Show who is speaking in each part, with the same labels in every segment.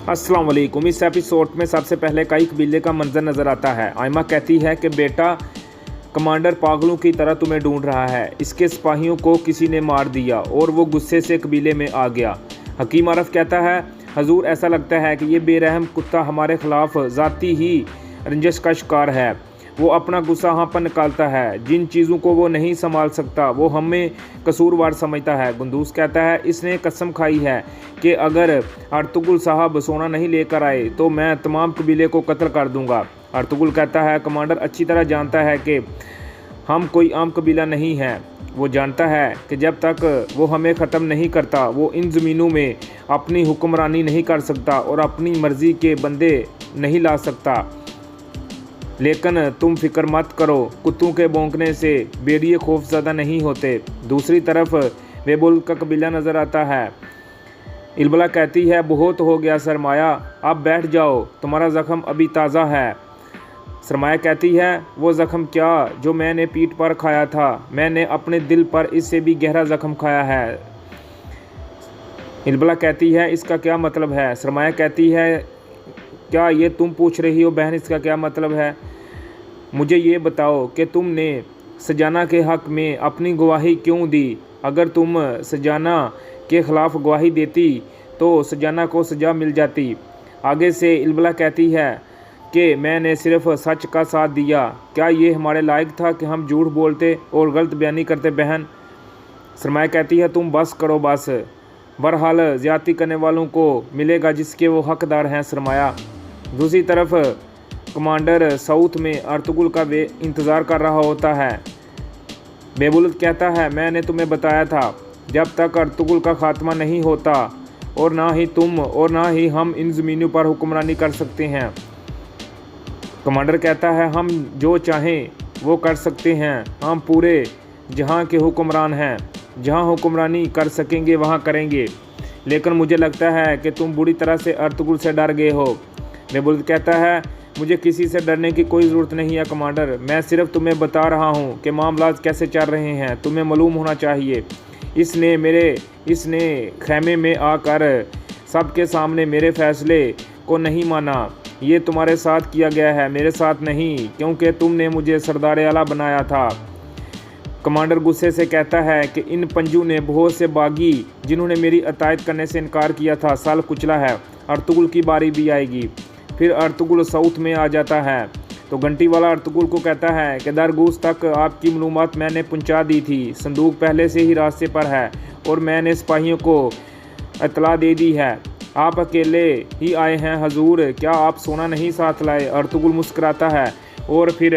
Speaker 1: अस्सलाम वालेकुम। इस एपिसोड में सबसे पहले कई कबीले का मंजर नज़र आता है। आयमा कहती है कि बेटा, कमांडर पागलों की तरह तुम्हें ढूंढ रहा है। इसके सिपाहियों को किसी ने मार दिया और वो गुस्से से कबीले में आ गया। हकीम आरफ कहता है, हजूर, ऐसा लगता है कि ये बेरहम कुत्ता हमारे खिलाफ ज़ाती ही रंजिश का शिकार है। वो अपना गुस्सा हम पर निकालता है। जिन चीज़ों को वो नहीं संभाल सकता वो हमें कसूरवार समझता है। गुंदूस कहता है, इसने कसम खाई है कि अगर अर्तुगरुल साहब सोना नहीं लेकर आए तो मैं तमाम कबीले को कत्ल कर दूंगा। अर्तुगरुल कहता है, कमांडर अच्छी तरह जानता है कि हम कोई आम कबीला नहीं हैं। वो जानता है कि जब तक वो हमें ख़त्म नहीं करता वो इन ज़मीनों में अपनी हुक्मरानी नहीं कर सकता और अपनी मर्ज़ी के बंदे नहीं ला सकता। लेकिन तुम फिक्र मत करो, कुत्तों के भौंकने से भेड़िए खौफज़दा नहीं होते। दूसरी तरफ वेबुल का कबीला नज़र आता है। इल्बला कहती है, बहुत हो गया सरमाया, अब बैठ जाओ, तुम्हारा ज़ख्म अभी ताज़ा है। सरमाया कहती है, वो ज़ख्म क्या जो मैंने पीठ पर खाया था, मैंने अपने दिल पर इससे भी गहरा ज़ख्म खाया है। इल्बला कहती है, इसका क्या मतलब है? सरमाया कहती है, क्या ये तुम पूछ रही हो बहन, इसका क्या मतलब है? मुझे ये बताओ कि तुमने सजाना के हक़ में अपनी गवाही क्यों दी? अगर तुम सजाना के ख़िलाफ़ गवाही देती तो सजाना को सज़ा मिल जाती। आगे से इल्बला कहती है कि मैंने सिर्फ सच का साथ दिया। क्या ये हमारे लायक था कि हम झूठ बोलते और गलत बयानी करते बहन? सरमाया कहती है, तुम बस करो बस। बहरहाल ज़्यादती करने वालों को मिलेगा जिसके वो हकदार हैं सरमाया। दूसरी तरफ कमांडर साउथ में अर्तुगरुल का वे इंतज़ार कर रहा होता है। बेबुलत कहता है, मैंने तुम्हें बताया था जब तक अर्तुगरुल का खात्मा नहीं होता और ना ही तुम और ना ही हम इन ज़मीनों पर हुक्मरानी कर सकते हैं। कमांडर कहता है, हम जो चाहें वो कर सकते हैं। हम पूरे जहां के हुक्मरान हैं, जहां हुक्मरानी कर सकेंगे वहां करेंगे। लेकिन मुझे लगता है कि तुम बुरी तरह से अर्तुगरुल से डर गए हो। बेबुलत कहता है, मुझे किसी से डरने की कोई ज़रूरत नहीं है कमांडर, मैं सिर्फ तुम्हें बता रहा हूँ कि मामलात कैसे चल रहे हैं। तुम्हें मालूम होना चाहिए इसने खैमे में आकर सबके सामने मेरे फ़ैसले को नहीं माना। ये तुम्हारे साथ किया गया है, मेरे साथ नहीं, क्योंकि तुमने मुझे सरदार आला बनाया था। कमांडर गुस्से से कहता है कि इन पंजू ने बहुत से बागी जिन्होंने मेरी अतायत करने से इनकार किया था साल कुचला है। अर्तुगरुल की बारी भी आएगी। फिर अर्तुगरुल साउथ में आ जाता है तो घंटी वाला अर्तुगरुल को कहता है कि दरगूस तक आपकी मालूमात मैंने पहुंचा दी थी। संदूक पहले से ही रास्ते पर है और मैंने सिपाहियों को इतला दे दी है। आप अकेले ही आए हैं हजूर, क्या आप सोना नहीं साथ लाए? अर्तुगरुल मुस्कुराता है और फिर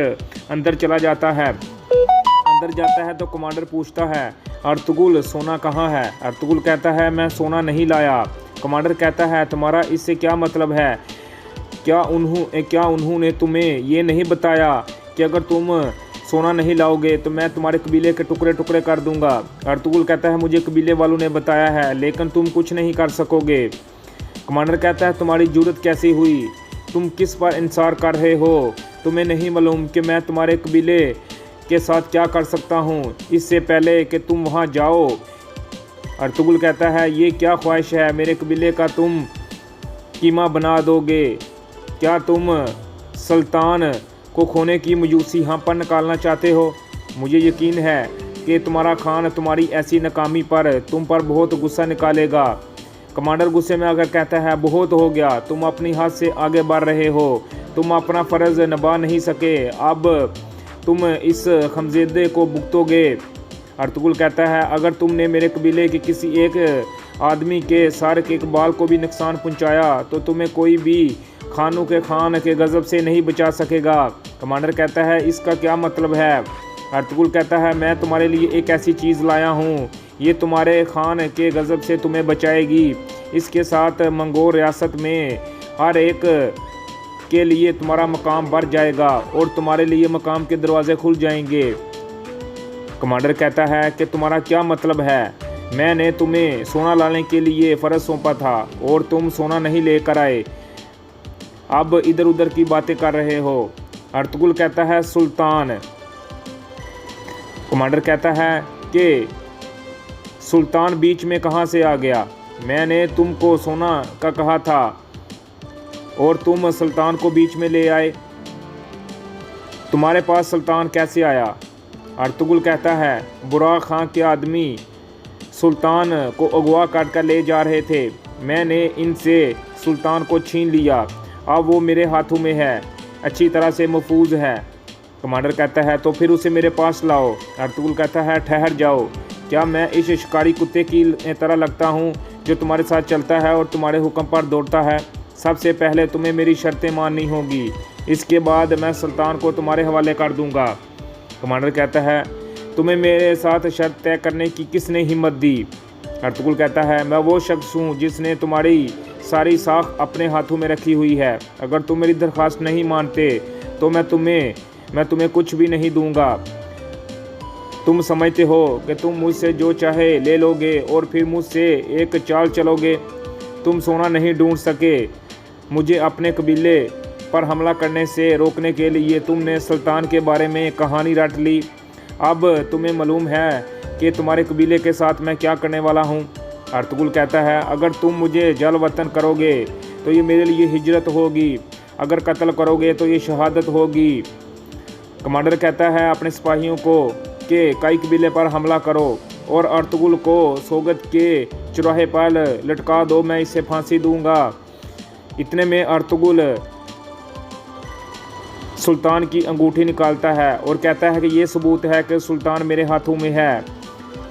Speaker 1: अंदर चला जाता है। अंदर जाता है तो कमांडर पूछता है, अर्तुगरुल सोना कहाँ है? अर्तुगरुल कहता है, मैं सोना नहीं लाया। कमांडर कहता है, तुम्हारा इससे क्या मतलब है? क्या उन्होंने तुम्हें ये नहीं बताया कि अगर तुम सोना नहीं लाओगे तो मैं तुम्हारे कबीले के टुकड़े टुकड़े कर दूंगा? अर्तुगरुल कहता है, मुझे कबीले वालों ने बताया है, लेकिन तुम कुछ नहीं कर सकोगे। कमांडर कहता है, तुम्हारी जुर्रत कैसी हुई? तुम किस पर इंसार कर रहे हो? तुम्हें नहीं मालूम कि मैं तुम्हारे कबीले के साथ क्या कर सकता हूँ इससे पहले कि तुम वहाँ जाओ? अर्तुगरुल कहता है, ये क्या ख्वाहिश है? मेरे कबीले का तुम कीमा बना दोगे? क्या तुम सुल्तान को खोने की मयूसी हम पर निकालना चाहते हो? मुझे यकीन है कि तुम्हारा खान तुम्हारी ऐसी नाकामी पर तुम पर बहुत गुस्सा निकालेगा। कमांडर गुस्से में आकर कहता है, बहुत हो गया, तुम अपनी हद से आगे बढ़ रहे हो। तुम अपना फ़र्ज़ निभा नहीं सके, अब तुम इस खमज़ेदे को भुगतोगे। अर्तुगरुल कहता है, अगर तुमने मेरे कबीले के किसी एक आदमी के सर के इकबाल को भी नुकसान पहुंचाया तो तुम्हें कोई भी खानों के खान के गज़ब से नहीं बचा सकेगा। कमांडर कहता है, इसका क्या मतलब है? अर्तुगरुल कहता है, मैं तुम्हारे लिए एक ऐसी चीज़ लाया हूँ, ये तुम्हारे खान के गज़ब से तुम्हें बचाएगी। इसके साथ मंगोर रियासत में हर एक के लिए तुम्हारा मकाम बढ़ जाएगा और तुम्हारे लिए मकाम के दरवाजे खुल जाएंगे। कमांडर कहता है कि तुम्हारा क्या मतलब है? मैंने तुम्हें सोना लाने के लिए फ़र्ज सौंपा था और तुम सोना नहीं लेकर आए, अब इधर उधर की बातें कर रहे हो। अर्तुगरुल कहता है, सुल्तान। कमांडर कहता है कि सुल्तान बीच में कहाँ से आ गया? मैंने तुमको सोना का कहा था और तुम सुल्तान को बीच में ले आए। तुम्हारे पास सुल्तान कैसे आया? अर्तुगरुल कहता है, बुराक खां के आदमी सुल्तान को अगवा कर ले जा रहे थे। मैंने इनसे सुल्तान को छीन लिया। अब वो मेरे हाथों में है, अच्छी तरह से महफूज है। कमांडर कहता है, तो फिर उसे मेरे पास लाओ। अर्तुगरुल कहता है, ठहर जाओ। क्या मैं इस शिकारी कुत्ते की तरह लगता हूँ जो तुम्हारे साथ चलता है और तुम्हारे हुक्म पर दौड़ता है? सबसे पहले तुम्हें मेरी शर्तें माननी होगी, इसके बाद मैं सुल्तान को तुम्हारे हवाले कर दूंगा। कमांडर कहता है, तुम्हें मेरे साथ शर्त तय करने की किसने हिम्मत दी? अर्तुगरुल कहता है, मैं वो शख्स हूँ जिसने तुम्हारी सारी साख अपने हाथों में रखी हुई है। अगर तुम मेरी दरख्वास्त नहीं मानते तो मैं तुम्हें कुछ भी नहीं दूंगा। तुम समझते हो कि तुम मुझसे जो चाहे ले लोगे और फिर मुझसे एक चाल चलोगे। तुम सोना नहीं ढूंढ सके। मुझे अपने कबीले पर हमला करने से रोकने के लिए तुमने सुल्तान के बारे में कहानी रट ली। अब तुम्हें मालूम है कि तुम्हारे कबीले के साथ मैं क्या करने वाला हूँ। अर्तुगरुल कहता है, अगर तुम मुझे जल वतन करोगे तो ये मेरे लिए हिजरत होगी, अगर कत्ल करोगे तो ये शहादत होगी। कमांडर कहता है अपने सिपाहियों को कि कई कबीले पर हमला करो और अर्तुगरुल को सोगत के चौराहे पर लटका दो, मैं इसे फांसी दूंगा। इतने में अर्तुगरुल सुल्तान की अंगूठी निकालता है और कहता है कि ये सबूत है कि सुल्तान मेरे हाथों में है।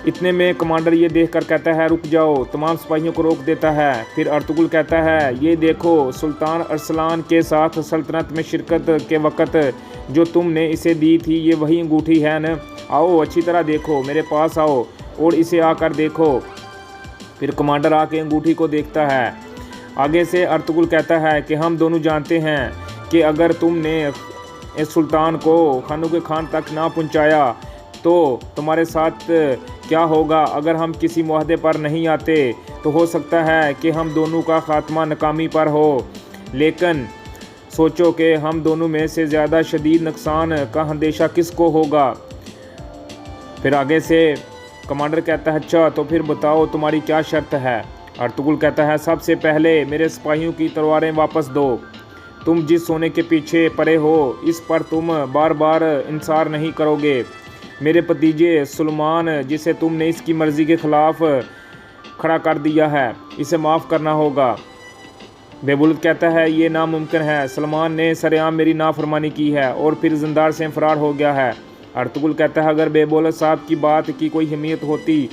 Speaker 1: इतने में कमांडर ये देखकर कहता है, रुक जाओ। तमाम सिपाहियों को रोक देता है। फिर अर्तुगरुल कहता है, ये देखो, सुल्तान अरसलान के साथ सल्तनत में शिरकत के वक़्त जो तुमने इसे दी थी ये वही अंगूठी है न? आओ अच्छी तरह देखो, मेरे पास आओ और इसे आकर देखो। फिर कमांडर आके अंगूठी को देखता है। आगे से अर्तुगरुल कहता है कि हम दोनों जानते हैं कि अगर तुमने इस सुल्तान को खानों के खान तक ना पहुंचाया तो तुम्हारे साथ क्या होगा। अगर हम किसी मुआहदे पर नहीं आते तो हो सकता है कि हम दोनों का खात्मा नाकामी पर हो, लेकिन सोचो कि हम दोनों में से ज़्यादा शदीद नुकसान का अंदेशा किसको होगा। फिर आगे से कमांडर कहता है, अच्छा तो फिर बताओ तुम्हारी क्या शर्त है? अर्तुगरुल कहता है, सबसे पहले मेरे सिपाहियों की तलवारें वापस दो। तुम जिस सोने के पीछे पड़े हो इस पर तुम बार बार इंसार नहीं करोगे। मेरे भतीजे सुलेमान, जिसे तुमने इसकी मर्ज़ी के ख़िलाफ़ खड़ा कर दिया है, इसे माफ़ करना होगा। बेबुलत कहता है, ये नामुमकिन है। सलमान ने सरेआम मेरी नाफरमानी की है और फिर ज़िंदार से फ़रार हो गया है। अर्तुगरुल कहता है, अगर बेबुलत साहब की बात की कोई अहमियत होती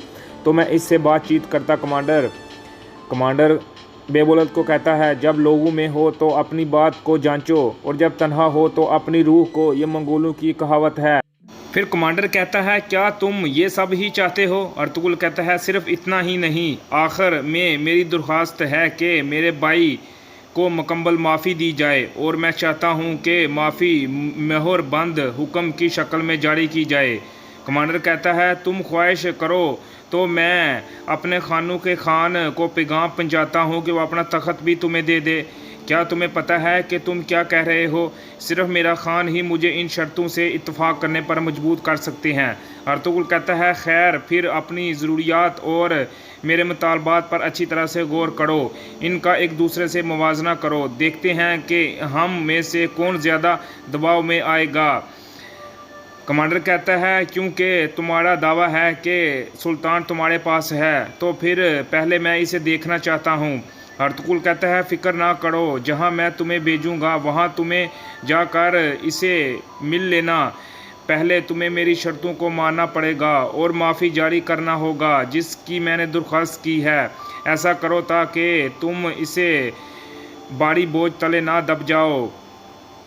Speaker 1: तो मैं इससे बातचीत करता। कमांडर बेबुलत को कहता है, जब लोगों में हो तो अपनी बात को जांचो और जब तन्हा हो तो अपनी रूह को, ये मंगोलों की कहावत है। फिर कमांडर कहता है, क्या तुम ये सब ही चाहते हो? अर्तुगरुल कहता है, सिर्फ इतना ही नहीं, आखिर में मेरी दरख्वास्त है कि मेरे भाई को मुकम्मल माफ़ी दी जाए और मैं चाहता हूँ कि माफ़ी मोहर बंद हुक्म की शक्ल में जारी की जाए। कमांडर कहता है, तुम ख्वाहिश करो तो मैं अपने खानों के खान को पैगाम पहुँचाता हूँ कि वो अपना तख्त भी तुम्हें दे दे। क्या तुम्हें पता है कि तुम क्या कह रहे हो? सिर्फ मेरा खान ही मुझे इन शर्तों से इत्तफाक करने पर मजबूर कर सकते हैं। अर्तुगरुल कहता है, खैर फिर अपनी ज़रूरियात और मेरे मुतालबात पर अच्छी तरह से गौर करो, इनका एक दूसरे से मुवाजना करो, देखते हैं कि हम में से कौन ज़्यादा दबाव में आएगा। कमांडर कहता है, क्योंकि तुम्हारा दावा है कि सुल्तान तुम्हारे पास है तो फिर पहले मैं इसे देखना चाहता हूँ। अर्तुगरुल कहता है, फ़िक्र ना करो, जहाँ मैं तुम्हें भेजूँगा वहाँ तुम्हें जाकर इसे मिल लेना। पहले तुम्हें मेरी शर्तों को मानना पड़ेगा और माफ़ी जारी करना होगा जिसकी मैंने दरख्वास्त की है। ऐसा करो ताकि तुम इसे भारी बोझ तले ना दब जाओ।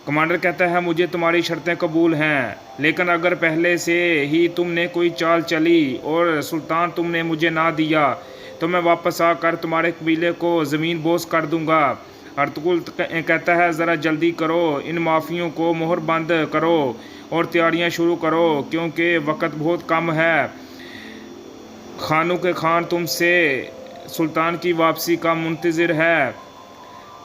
Speaker 1: कमांडर कहता है, मुझे तुम्हारी शर्तें कबूल हैं, लेकिन अगर पहले से ही तुमने कोई चाल चली और सुल्तान तुमने मुझे ना दिया तो मैं वापस आकर तुम्हारे कबीले को ज़मीन बोस कर दूंगा। अर्तुगरुल कहता है, ज़रा जल्दी करो, इन माफ़ियों को मोहर बंद करो और तैयारियां शुरू करो क्योंकि वक्त बहुत कम है। खानों के खान तुमसे सुल्तान की वापसी का मुंतज़िर है।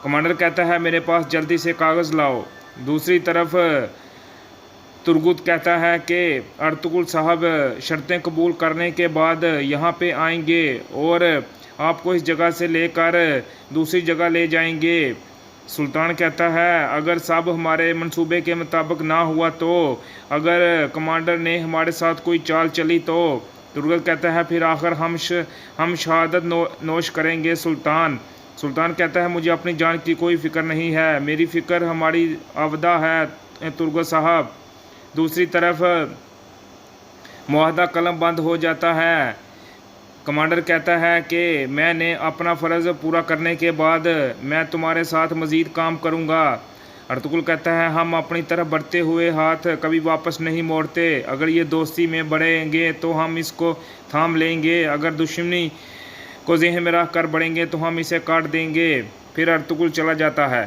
Speaker 1: कमांडर कहता है, मेरे पास जल्दी से कागज़ लाओ। दूसरी तरफ तुर्गुत कहता है कि अर्तुगरुल साहब शर्तें कबूल करने के बाद यहाँ पे आएंगे और आपको इस जगह से लेकर दूसरी जगह ले जाएंगे। सुल्तान कहता है अगर सब हमारे मंसूबे के मुताबिक ना हुआ तो, अगर कमांडर ने हमारे साथ कोई चाल चली तो। तुर्गत कहता है फिर आखिर हम शहादत नोश करेंगे सुल्तान। सुल्तान कहता है मुझे अपनी जान की कोई फ़िक्र नहीं है, मेरी फ़िक्र हमारी आवदा है तुर्गत साहब। दूसरी तरफ मुआहदा कलम बंद हो जाता है। कमांडर कहता है कि मैंने अपना फ़र्ज़ पूरा करने के बाद मैं तुम्हारे साथ मज़ीद काम करूँगा। अर्तुगरुल कहता है हम अपनी तरफ बढ़ते हुए हाथ कभी वापस नहीं मोड़ते, अगर ये दोस्ती में बढ़ेंगे तो हम इसको थाम लेंगे, अगर दुश्मनी को ज़हन में रख कर बढ़ेंगे तो हम इसे काट देंगे। फिर अर्तुगरुल चला जाता है।